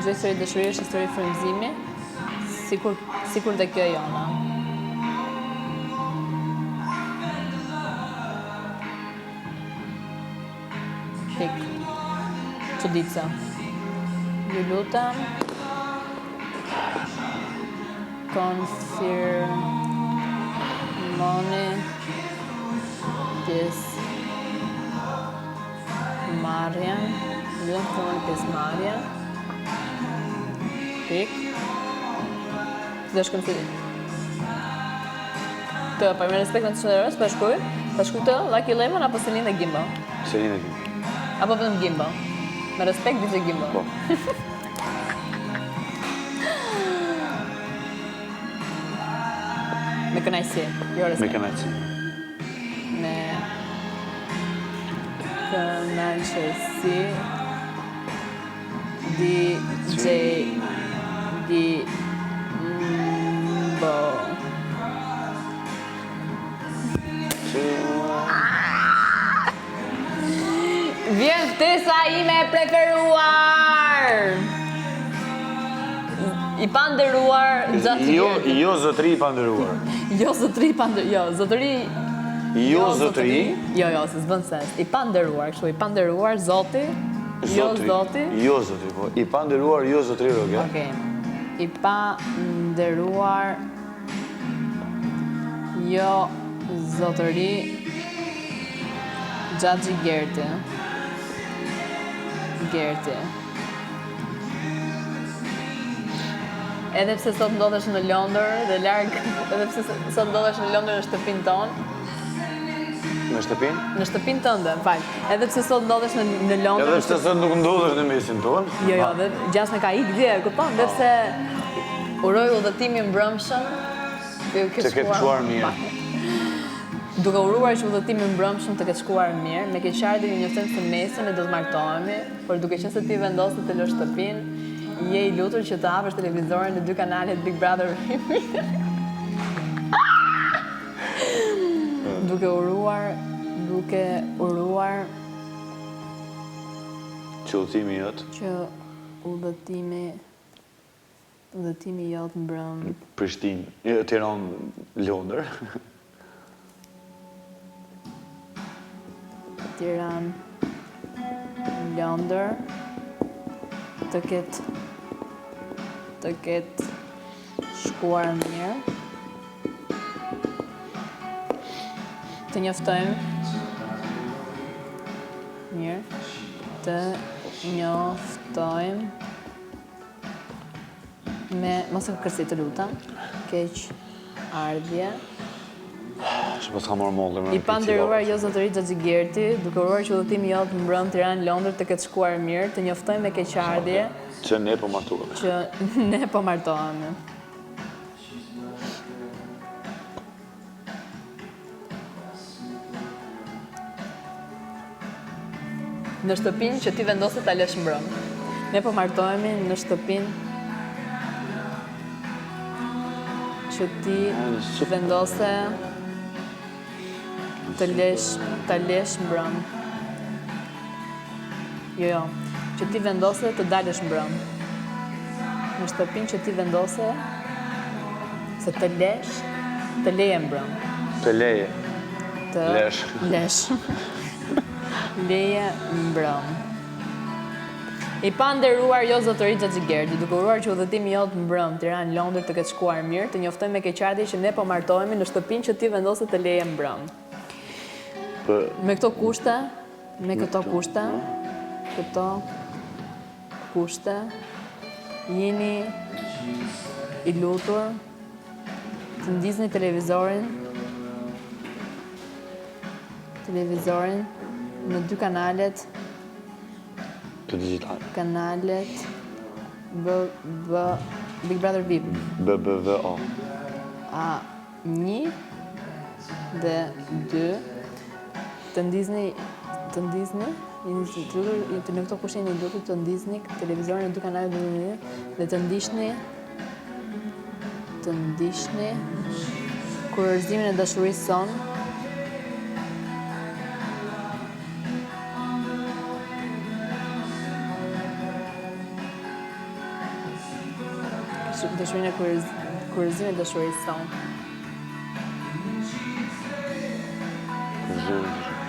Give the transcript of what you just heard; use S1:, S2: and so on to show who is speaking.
S1: Çdo histori dëshirie është histori frymëzimi, sikur dhe kjo e jona. Pik. Çudica. Ju lutem. Konfirmoni pjesëmarrjen. Pik. Të shkëm të të pa me respekt në të shënderës, pa shkuj të Lucky Lemon apo Selena Gimbo?
S2: Selena Gimbo.
S1: Apo vetëm Gimbo? Me respekt DJ Gimbo.
S2: Po.
S1: Me kënaqësi, jo respekt.
S2: Me kënaqësi.
S1: Me kënaqësi DJ Gimbo. Vjen ftesa ime e preferuar. I panderuar gjatë
S2: jetës. Jo zotëri i panderuar.
S1: Jo zotëri i panderuar. Jo zotëri.
S2: Jo zotëri.
S1: Jo, se s'bën sens. I panderuar, kështu i panderuar zoti. Jo zoti.
S2: Jo zotëri, po. I panderuar jo zotëri rogja.
S1: Okej. I panderuar jo zotëri Gjaxhi Gerti. Edhe pse sot ndodhesh në Londër dhe larg, edhe pse sot ndodhesh në Londër në shtëpinë tonë.
S2: Në shtëpinë?
S1: Në shtëpinë tënde, fal. Edhe pse sot ndodhesh në Londër.
S2: Edhe pse sot nuk ndodhesh në mesin tonë.
S1: Jo, dhe gjasme ka ik dje, kupton? Dhe pse uroj udhëtimin mbrëmshëm.
S2: Të ketë shkuar mirë.
S1: Duke uruar që udhëtimin mbrëmshëm të ketë shkuar mirë, me keqardhje ju njoftojmë së mesën e do të martohemi, por duke qenë se ti vendose të lësh shtëpinë, je i lutur që të hapësh televizorin në 2 kanalet Big Brother. Duke uruar
S2: që udhëtimi jot.
S1: Që udhëtimi jot mbrëm.
S2: Prishtinë, Tiranë, Londër.
S1: Tiranë, Londër, të ketë shkuar mirë. Të njoftojmë mirë. Të njoftojmë me mos e kërcit të lutem. Keq ardhje.
S2: Shpo s'ka morë mollë.
S1: I panderuar jo zotëri Gjaxhi Gerti, duke uruar që udhëtimi jot mbrëm Tiranë Londër të ketë shkuar mirë, të njoftojmë me keqardhje.
S2: Që ne po martohemi. Në shtëpinë që ti vendose ta lësh mbrëm. Ne po martohemi në shtëpinë që ti vendose ta lesh mbrëm. Jo, që ti vendose të dalësh mbrëm. Në shtëpinë që ti vendose se të leje mbrëm. Të leje. Lesh.
S1: Leje mbrëm. I panderuar jo zotëri Gjaxhi Gerti, duke uruar që udhëtimi jot mbrëm Tiranë Londër të ketë shkuar mirë, të njoftojmë me keqardhje që ne po martohemi në shtëpinë që ti vendose të leje mbrëm. Me këto kushte, jeni i lutur të ndizni televizorin në 2 kanalet
S2: të digital.
S1: Kanalet Big Brother VIP.
S2: BBVA.
S1: A1 dhe 2 të ndizni në këto kushte jeni lutur të ndizni televizorin në 2 kanalet dhe të ndiqni kurorëzimin e dashurisë sonë. dëshurinë e kuriozimin e dashurisë tonë.
S2: Kuriozimin e dashurisë.